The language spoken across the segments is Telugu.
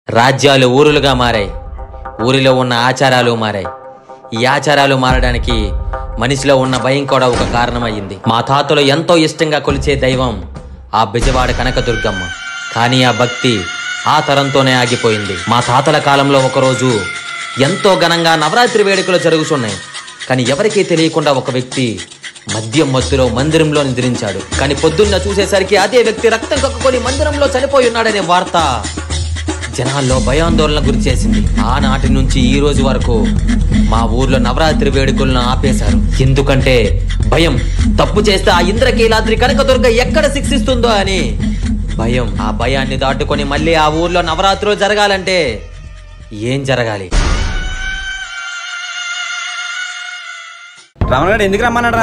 రాజ్యాలు ఊరులుగా మారాయి. ఊరిలో ఉన్న ఆచారాలు మారాయి. ఈ ఆచారాలు మారడానికి మనిషిలో ఉన్న భయం కూడా ఒక కారణమయ్యింది. మా తాతలు ఎంతో ఇష్టంగా కొలిచే దైవం ఆ బెజవాడ కనకదుర్గమ్మ. కానీ ఆ భక్తి ఆ తరంతోనే ఆగిపోయింది. మా తాతల కాలంలో ఒకరోజు ఎంతో ఘనంగా నవరాత్రి వేడుకలు జరుగుతున్నాయి. కానీ ఎవరికీ తెలియకుండా ఒక వ్యక్తి మద్యం మత్తులో మందిరంలో నిద్రించాడు. కానీ పొద్దున్న చూసేసరికి అదే వ్యక్తి రక్తం కక్కుకొని మందిరంలో చనిపోయి ఉన్నాడనే వార్త జనాల్లో భయాందోళన గురి చేసింది. ఆనాటి నుంచి ఈ రోజు వరకు మా ఊర్లో నవరాత్రి వేడుకలను ఆపేశారు. ఎందుకంటే భయం. తప్పు చేస్తే ఆ ఇంద్రకీలాద్రి కనకదుర్గ ఎక్కడ శిక్షిస్తుందో అని భయం. ఆ భయాన్ని దాటుకొని మళ్ళీ ఆ ఊర్లో నవరాత్రులు జరగాలంటే ఏం జరగాలి? రావణగాడు ఎందుకు రమ్మన్నాడు?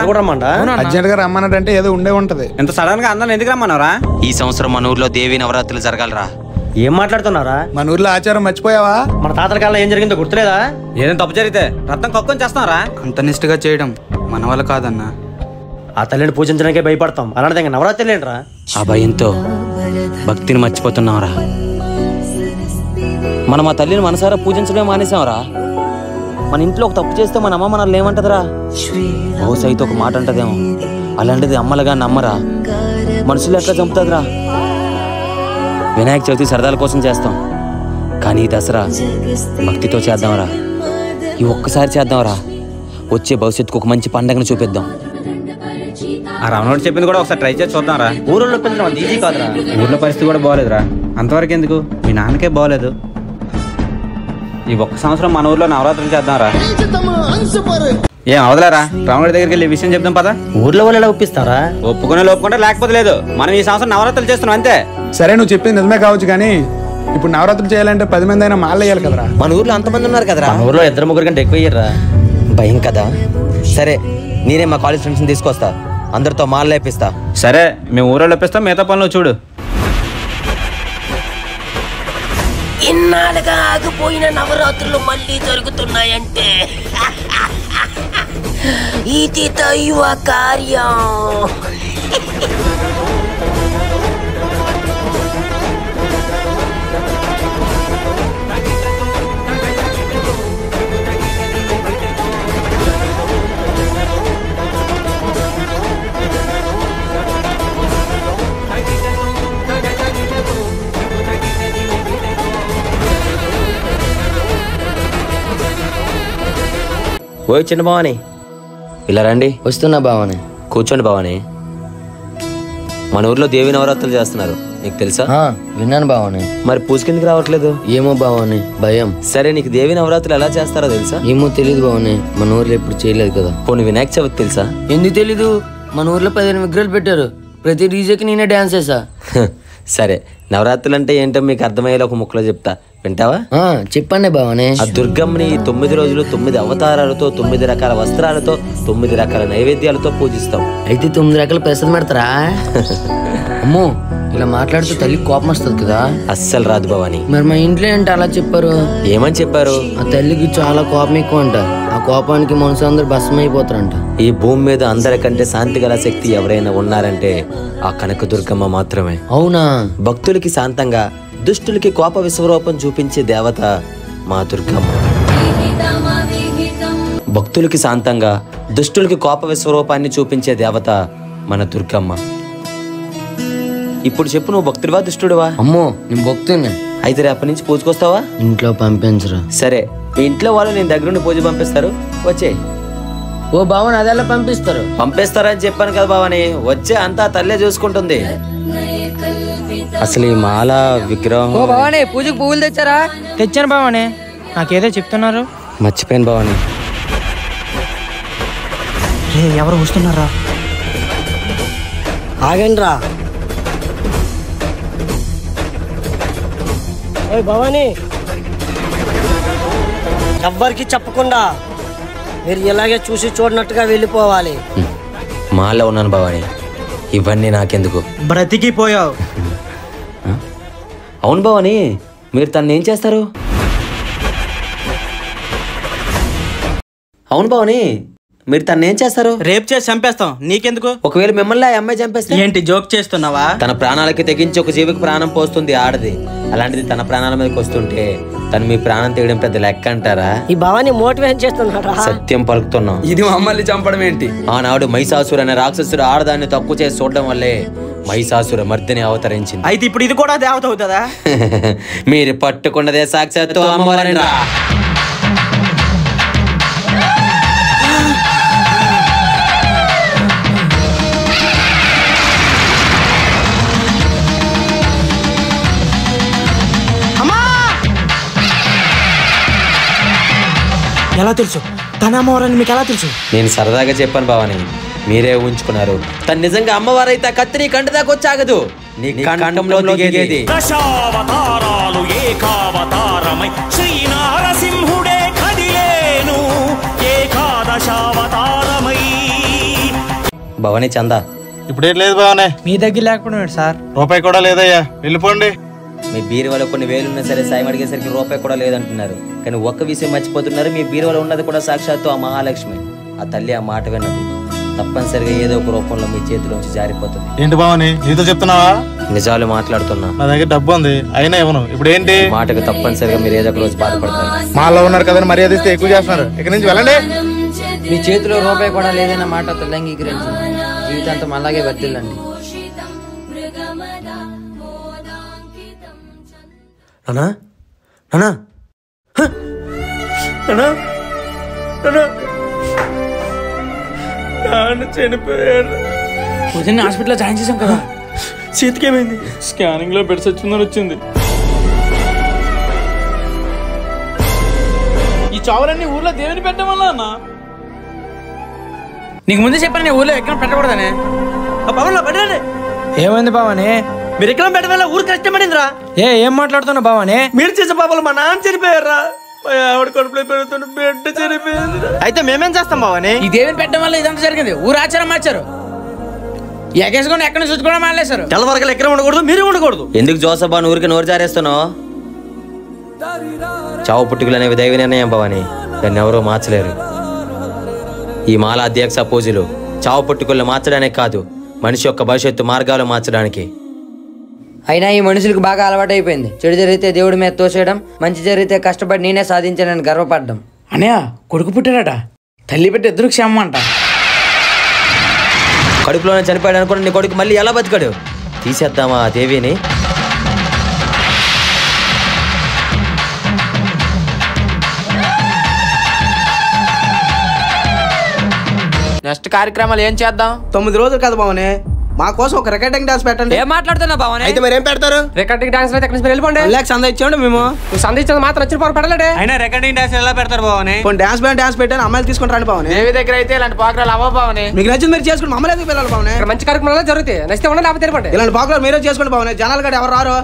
అర్జెంట్ గా రమ్మన్నాడంటే ఏదో ఉండే ఉంటది. ఎంత సడన్ గా అందరం ఎందుకు రమ్మన్నారా? ఈ సంవత్సరం మన ఊర్లో దేవి నవరాత్రులు జరగాలరా. ఏం మాట్లాడుతున్నారా? మన ఊర్లో ఆచారం మర్చిపోయావా? మన తాతల కాలంలో ఏం జరిగిందో గుర్తులేదా? ఏదైనా తప్పు జరిగితే రక్తం కక్కుని చేస్తారా? అంత నిష్ఠగా చేయడం మన వల్ల కాదన్నా. ఆ తల్లిని పూజించడానికే భయపడతాం. అలాంటి ఇంకా నవరాత్రి ఏంట్రా? ఆ భయంతో భక్తిని మర్చిపోతున్నావురా. మనం ఆ తల్లిని మనసారా పూజించడమే మానేసాంరా. మన ఇంట్లో ఒక తప్పు చేస్తే మన అమ్మ మనల్ని ఏమంటదిరా? బహుశా అయితే ఒక మాట అంటదేమో. అలాంటిది అమ్మలుగా నమ్మరా, మనుషులు ఎట్లా చంపుతుందిరా? వినాయక చవితి సరదాల కోసం చేస్తాం, కానీ ఈ దసరా భక్తితో చేద్దాంరా. ఈ ఒక్కసారి చేద్దాంరా. వచ్చే భవిష్యత్తుకు ఒక మంచి పండగను చూపిద్దాం. ఆ రావణుడు చెప్పింది కూడా ఒకసారి ట్రై చేసి చూద్దాంరా. ఊళ్ళో పెంచడం అంత ఈజీ కాదురా. ఊర్లో పరిస్థితి కూడా బాగోలేదురా. అంతవరకు ఎందుకు, మీ నాన్నకే బాగోలేదు. ఈ ఒక్క సంవత్సరం మన ఊర్లో నవరాత్రులు చేద్దాంరా. ఏం అవదలేరా? రావణుడి దగ్గరికి వెళ్ళి విషయం చెప్దాం పదా. ఊర్లో వాళ్ళు ఎలా ఒప్పిస్తారా? ఒప్పుకునే ఒప్పుకుంటే లేకపోతే లేదు. మనం ఈ సంవత్సరం నవరాత్రులు చేస్తున్నాం అంతే. సరే, నువ్వు చెప్పింది నిజమే కావచ్చు, కానీ ఇప్పుడు నవరాత్రులు చేయాలంటే 10 మంది అయినా మాల వేయాలి కదరా. మన ఊర్లో అంతమంది ఉన్నారు కదరా. మన ఊర్లో 2-3 కంటే ఎక్కువ అయ్యారా. భయం కదా. సరే, నేనే మా కాలేజ్ ఫ్రెండ్స్ని తీసుకొస్తా, అందరితో మాల లేపిస్తా. సరే, మేము ఊరో లేపిస్తాం, మిగతా పనులు చూడు. ఇన్నాళ్ళుగా ఆగిపోయిన నవరాత్రులు మళ్ళీ జరుగుతున్నాయంటే ఇది దైవ కార్యం. ఓయ్ చిన్న భవాని, ఇలా రండి. వస్తున్నా బావని. కూర్చోండి భవాని. మన ఊర్లో దేవి నవరాత్రులు చేస్తున్నారు, నీకు తెలుసా? విన్నాను బావని. మరి పూజ కిందకి రావట్లేదు? ఏమో బావని, భయం. సరే, నీకు దేవి నవరాత్రులు ఎలా చేస్తారో తెలుసా? ఏమో తెలీదు బావని, మన ఊర్లో ఎప్పుడు చేయలేదు కదా. పోనీ వినాయక చవితి తెలుసా? ఎందుకు తెలీదు? మన ఊర్లో 15 విగ్రహాలు పెట్టారు. ప్రతి డీజేకి నేనే డాన్స్ చేసా. సరే, నవరాత్రులు అంటే ఏంటో మీకు అర్థమయ్యేలా ఒక ముక్కలో చెప్తా, వింటావా? చెప్పండి బావని. ఆ దుర్గమ్మని 9 రోజులు 9 అవతారాలతో, 9 రకాల వస్త్రాలతో, 9 రకాల నైవేద్యాలతో పూజిస్తాం. అయితే 9 రకాల ప్రసాదం పెడతారా? అమ్మో, ఇలా మాట్లాడుతూ తల్లి కోపం వస్తుంది కదా. అస్సలు రాదు భవాని. మరి మా ఇంట్లో ఏంటి అలా చెప్పారు? ఏమని చెప్పారు? ఆ తల్లికి చాలా కోపం ఎక్కువ అంట. ఆ కోపానికి మనుషులందరూ భస్మం అయిపోతారంట. ఈ భూమి మీద అందరికంటే శాంతి గల శక్తి ఎవరైనా ఉన్నారంటే ఆ కనకదుర్గమ్మ మాత్రమే. అవునా? భక్తులకి శాంతంగా, దుష్టులకి కోప విశ్వరూపం చూపించే దేవత మా దుర్గమ్మ. భక్తులకి శాంతంగా, దుష్టులకి కోప విశ్వరూపాన్ని చూపించే దేవత మన దుర్గమ్మ. ఇప్పుడు చెప్పు, నువ్వు భక్తుడివా దుష్టుడివా? అమ్మో, నేను భక్తుడిని. అయితే రేపటి నుంచి పూజకొస్తావా? ఇంట్లో పంపించరా. సరే, మీ ఇంట్లో వాళ్ళు నేను దగ్గరుండి పూజ పంపిస్తారు, వచ్చే. ఓ బావని, అదెలా పంపిస్తారు? పంపిస్తారని చెప్పాను కదా బావని, వచ్చే, అంతా తల్లే చూసుకుంటుంది. అసలు ఈ మాల విగ్రహం. ఓ భవాని, పూజకు పువ్వులు తెచ్చారా? తెచ్చాను భవాని. నాకేదో చెప్తున్నారు. మర్చిపోయాను భవాని. ఎవరు వస్తున్నారా? ఆగండి రా. భవాని, ఎవ్వరికి చెప్పకుండా మీరు ఇలాగే చూసి చూడనట్టుగా వెళ్ళిపోవాలి. మాలో ఉన్నాను భవాని, ఇవన్నీ నాకెందుకు? బ్రతికిపోయావు. అవును భవాని, మీరు తను ఏం చేస్తారు? అవును భవాని, మీరు తను ఏం చేస్తారు? రేప్ చేసి చంపేస్తాం, నీకెందుకు? ఒకవేళ మిమ్మల్ని ఆ అమ్మాయి చంపేస్తే? ఏంటి జోక్ చేస్తున్నావా? తన ప్రాణాలకి తెగించి ఒక జీవికి ప్రాణం పోస్తుంది ఆడది, అలాంటిది తన ప్రాణాల మీదకి వస్తుంటే తను మీ ప్రాణం తీయడం పెద్ద లెక్క అంటారా? ఈ భావాన్ని మోటివేట్ చేస్తున్నారా? సత్యం పలుకుతున్నాం. ఇది మమ్మల్ని చంపడం ఏంటి? ఆనాడు మహిషాసురు అనే రాక్షసుడు ఆడదాన్ని తక్కువ చేసి చూడడం వల్లే మహిషాసుర మర్దిని అవతరించింది. అయితే ఇప్పుడు ఇది కూడా దేవత అవుతుందా? మీరు పట్టుకున్నదే సాక్షాత్తు అమ్మవారిరా. ఎలా తెలుసు తన అమ్మవారని మీకు ఎలా తెలుసు? నేను సరదాగా చెప్పాను బావని, మీరే ఊహించుకున్నారు. తను నిజంగా అమ్మవారైతే ఆ కత్తి నీ కంటి దాకా వచ్చాగదు, నీ కంఠంలో దిగేది. దశావతారాలు ఏకావతారమై శ్రీనారసింహుడే కదిలేను ఏకాదశావతారమై. భవని చందా ఇప్పుడేం లేదు బావనే. మీ దగ్గర లేకపోవడం సార్? రూపాయి కూడా లేదయ్యా, వెళ్ళిపోండి. మీ బీరువాలో కొన్ని వేలున్నా సరే సాయం అడిగేసరికి రూపాయి కూడా లేదంటున్నారు. కానీ ఒక్క విషయం మర్చిపోతున్నారు, మీ బీరువాలో ఉన్నది కూడా సాక్షాత్తు ఆ మహాలక్ష్మి. ఆ తల్లి ఆ మాట విన్నది తప్పనిసరిగా ఏదో ఒక రూపంలో మీ చేతిలోంచి జారిపోతుంది. ఏంటి బావని నీతో చెప్తున్నావా? నిజాలు మాట్లాడుతున్నా. నా దగ్గర డబ్బు ఉంది, అయినా ఇవ్వను. ఇప్పుడు ఏంటి? మాటకు తప్పనిసరిగా మీరు ఏదో ఒక రోజు బాధపడతారు. మాలో ఉన్నారు కదా, మర్యాద ఇస్తే ఎక్కువ చేస్తున్నారు. ఇక్కడి నుంచి వెళ్ళండి. మీ చేతిలో రూపాయి కూడా లేదన్న మాట తల్లి అంగీకరించండి. జీవితాంతం అలాగే వర్తిల్లండి. నానా నానా నానా నానా నాన్న చనిపోయాడు. పొద్దున్న హాస్పిటల్లో జాయిన్ చేసాం కదా. చేతికేమైంది? స్కానింగ్ లో బెడ్ సచ్చిందని వచ్చింది. ఈ చావులన్నీ ఊర్లో దేవుని పెట్టడం వల్ల అన్న. నీకు ముందే చెప్పాను నేను ఊర్లో ఎక్కడ పెట్టకూడదనే. బావన్లో పెట్టండి. ఏమైంది బావని? మీరు ఎక్కడ పెట్టడం ఊరు కష్టపడిందిరా. ఏం మాట్లాడుతున్నావు బావని? మీరు చేసే పాపలు మా నాన్న చనిపోయారా? ఆవిడ కడుపులో పెరుగుతున్న బిడ్డ చనిపోయింది. అయితే మేమేం చేస్తాం బావని? ఈ దేవుని పెట్టడం వల్ల ఇదంతా జరిగింది. ఊరు ఆచారం మార్చారు. ఎగేసుకొని ఎక్కడ నుంచి కూడా మానేశారు. తెల్లవరకలు ఎక్కడ ఉండకూడదు, మీరు ఉండకూడదు. ఎందుకు జోసఫ్ అని ఊరికి నోరు జారేస్తున్నావు? చావు పుట్టుకలు అనేవి దైవ నిర్ణయం భవాని, దాన్ని ఎవరూ మార్చలేరు. ఈ మాల అధ్యక్ష పూజలు చావు పుట్టుకలు మార్చడానికి కాదు, మనిషి యొక్క భవిష్యత్తు మార్గాలు మార్చడానికి. అయినా ఈ మనుషులకు బాగా అలవాటు అయిపోయింది. చెడు జరిగితే దేవుడి మీద తోసేయడం, మంచి జరిగితే కష్టపడి నేనే సాధించానని గర్వపడ్డం. అన్నయ్య కొడుకు పుట్టాడట, తల్లి పెట్టి ఇద్దరు క్షేమం అంట. కడుపులోనే చనిపోయాడు అనుకుని నీ కొడుకు మళ్ళీ ఎలా బతికాడు? తీసేద్దామా ఆ దేవిని? నెక్స్ట్ కార్యక్రమాలు ఏం చేద్దాం? 9 రోజులు కదా బావనే, మా కోసం ఒక రికార్డింగ్ డాన్స్ పెట్టండి. ఏం మాట్లాడుతున్నా బావని? అయితే మరి ఏం పెడతారు? రికార్డింగ్ డాన్స్ అయితే ఎక్కడి నుంచి వెళ్ళిపోండి. సంద ఇచ్చాండి మేము. నువ్వు సంధించేది మాత్రం వచ్చిన పవర్ పడలేడే. అయినా రికార్డింగ్ డాన్స్ ఎలా పెడతారు బావనే? డాన్స్ బ్యాండ్ డాన్స్ పెట్టాను, అమ్మాయిలు తీసుకుని రండి బావనే. దేవి దగ్గర అయితే ఇలాంటి ప్రోగ్రాలు అవ్వ బావని. మీకు నచ్చింది మీరు చేసుకుని మమ్మల్ని ఎందుకు పిల్లలు బావనే? ఇక్కడ మంచి కార్యక్రమాలు జరుగుతాయి, నచ్చితే ఉండండి లేకపోతే తిరగండి. ఇలాంటి ప్రోగ్రాలు మీరే చేసుకోండి బావనే. జనాలు గడ ఎవరు రారు,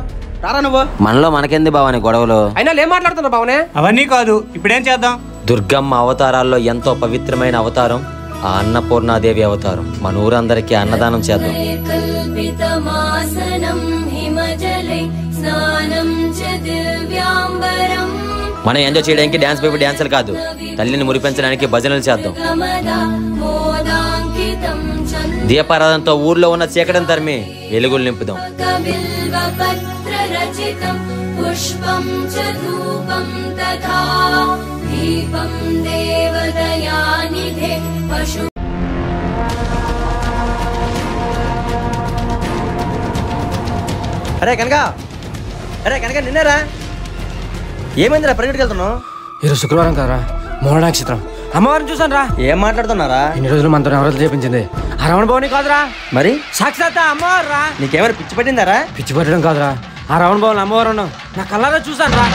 రారా నువ్వు? మనలో మనకెంది బావని గొడవలు? అయినా ఏం మాట్లాడుతున్నావు బావనే? అవన్నీ కాదు, ఇప్పుడేం చేద్దాం? దుర్గమ్మ అవతారాల్లో ఎంతో పవిత్రమైన అవతారం ఆ అన్నపూర్ణాదేవి అవతారం. మన ఊరందరికీ అన్నదానం చేద్దాం. మనం ఎంజాయ్ చేయడానికి డాన్స్ బేబీ డాన్సులు కాదు, తల్లిని మురిపించడానికి భజనలు చేద్దాం. దీపారాధనతో ఊర్లో ఉన్న చీకటిని తరిమి వెలుగులు నింపుదాం. అరే కనక, అరే కనక నిన్నేరా? ఏమైందిరా పరిగెట్టుకు వెళ్తున్నావు? ఈరోజు శుక్రవారం కదరా, మోహన నక్షత్రం. అమ్మవారిని చూసాను రా. ఏం మాట్లాడుతున్నారా? ఇన్ని రోజులు మనతో నవరాత్రులు చేపించింది ఆ రమణ భవని కాదురా, మరి సాక్షాత్ అమ్మవారు రా. నీకేమైనా పిచ్చి పట్టిందారా? పిచ్చి పట్టడం కాదురా, ఆ రమణ భవన్ అమ్మవారు ఉన్నాం నా కళ్ళారా చూసాను రా.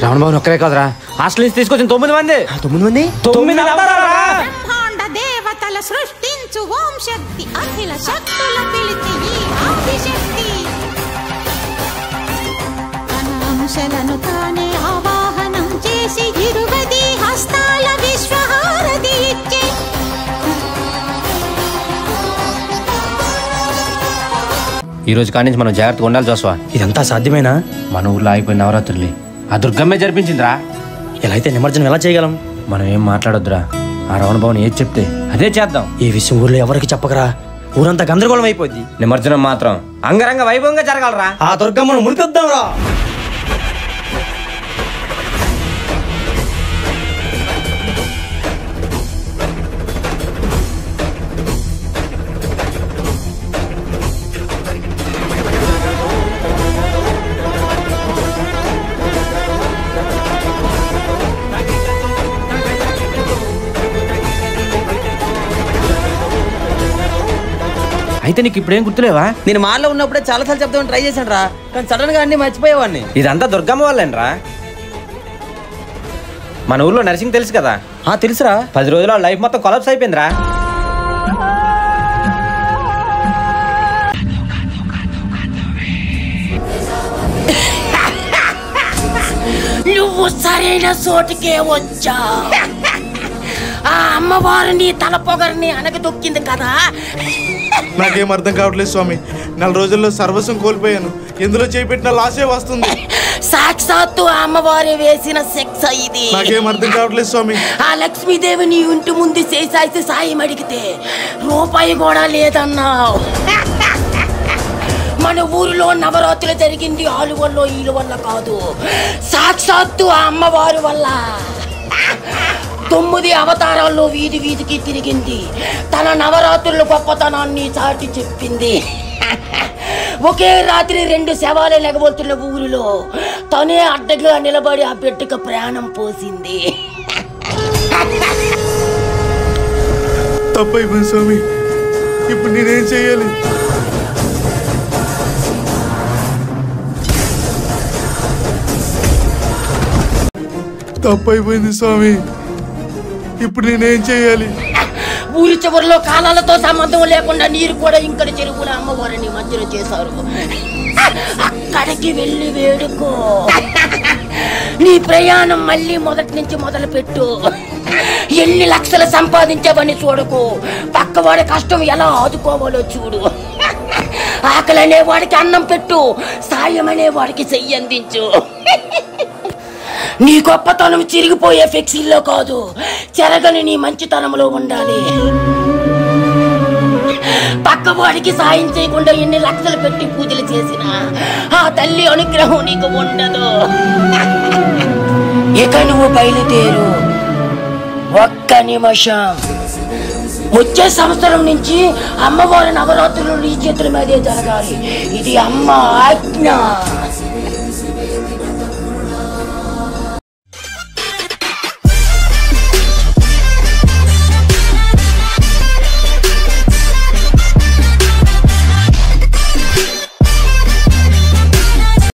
రమణ భవన్ ఒక్కరే కాదురా, హాస్టల్ నుంచి తీసుకొచ్చిన 9 మంది. 9 మంది? 9 అవతారాలు రా. దేవతల సృష్టించు ఓం శక్తి, అఖిల శక్తుల పిలిచి ఈ ఆదిశక్తి. తన అంశలను తానే ఆవాహనం చేసి 20 హస్తాల విశ్వహారతి ఇచ్చే. ఈ రోజు కాడి నుంచి మనం జాగ్రత్తగా ఉండాలి జోస్వా. ఇదంతా సాధ్యమేనా? మన ఊర్లో అయిపోయిన నవరాత్రుల్ని ఆ దుర్గమ్మే జరిపించిందిరా. ఇలా అయితే నిమజ్జనం ఎలా చేయగలం? మనం ఏం మాట్లాడొద్దురా. ఆ రావణ భవన్ ఏది చెప్తే అదే చేద్దాం. ఈ విషయం ఊర్లో ఎవరికి చెప్పకరా, ఊరంతా గందరగోళం అయిపోద్ది. నిమజ్జనం మాత్రం అంగరంగ వైభవంగా జరగాలరా. ఆ దుర్గమ్మను మురిపిద్దాం రా. అయితే నీకు ఇప్పుడేం గుర్తులేవా? నేను మాల్లో ఉన్నప్పుడే చాలా సార్లు చెప్తామని ట్రై చేశాను రా, కానీ సడన్ గా అన్ని మర్చిపోయేవాడిని. ఇదంతా దుర్గమ్మ వాళ్ళేనరా. మన ఊర్లో నర్సింగ్ తెలుసు కదా? తెలుసురా. 10 రోజుల్లో లైఫ్ మొత్తం కొలాప్స్ అయిపోయిందిరా. నువ్వు సరైన చోటుకే వచ్చా. ఆ అమ్మవారిని తల పొగరిని అనగదొక్కింది కదా. నాకేం అర్థం కావట్లేదు స్వామి. 4 రోజుల్లో సర్వస్వం కోల్పోయాను. ఎందులో చేపెట్టిన లాసే వస్తుంది. సాక్షాత్తు ఆ అమ్మవారి వేసిన శిక్ష ఇది. నాకేం అర్థం కావట్లేదు స్వామి. ఆ లక్ష్మీదేవిని ఇంటి ముందు చేసాయితే సాయం అడిగితే రూపాయి కూడా లేదన్నావు. మన ఊరిలో నవరాత్రులు జరిగింది ఆలు వల్ల ఈలు వల్ల కాదు, సాక్షాత్తు ఆ అమ్మవారి వల్ల. 9 అవతారాల్లో వీధి వీధికి తిరిగింది, తన నవరాత్రుల గొప్పతనాన్ని చాటి చెప్పింది. ఒకే రాత్రి 2 శవాలే లెగబోతున్న ఊరిలో తనే అడ్డగా నిలబడి ఆ బిడ్డకు ప్రాణం పోసింది. తప్పైపోయింది స్వామి. ఇప్పుడు నేనేం చెయ్యాలి? తప్పైపోయింది స్వామి. ఇప్పుడు నేనేం చెయ్యాలి? ఊరి చివరిలో కాలాలతో సంబంధం లేకుండా నీరు కూడా ఇంకటి చెరువుల అమ్మవారిని మధ్యలో చేశారు. అక్కడికి వెళ్ళి వేడుకో. నీ ప్రయాణం మళ్ళీ మొదటి నుంచి మొదలు పెట్టు. ఎన్ని లక్షలు సంపాదించావని చూడకు, పక్కవాడి కష్టం ఎలా ఆదుకోవాలో చూడు. ఆకలి అనేవాడికి అన్నం పెట్టు, సాయం అనేవాడికి చెయ్యి అందించు. నీ గొప్పతనం చిరిగిపోయే ఫ్లెక్సీల్లో కాదు, చెరగని నీ మంచితనంలో ఉండాలి. పక్కవాడికి సాయం చేయకుండా ఎన్ని లక్షలు పెట్టి పూజలు చేసినా ఆ తల్లి అనుగ్రహం నీకు ఉండదు. ఇక నువ్వు బయలుదేరు. ఒక్క నిమిషం. వచ్చే సంవత్సరం నుంచి అమ్మవారి నవరాత్రులు నీ చేతుల మీదే జరగాలి. ఇది అమ్మ ఆజ్ఞ.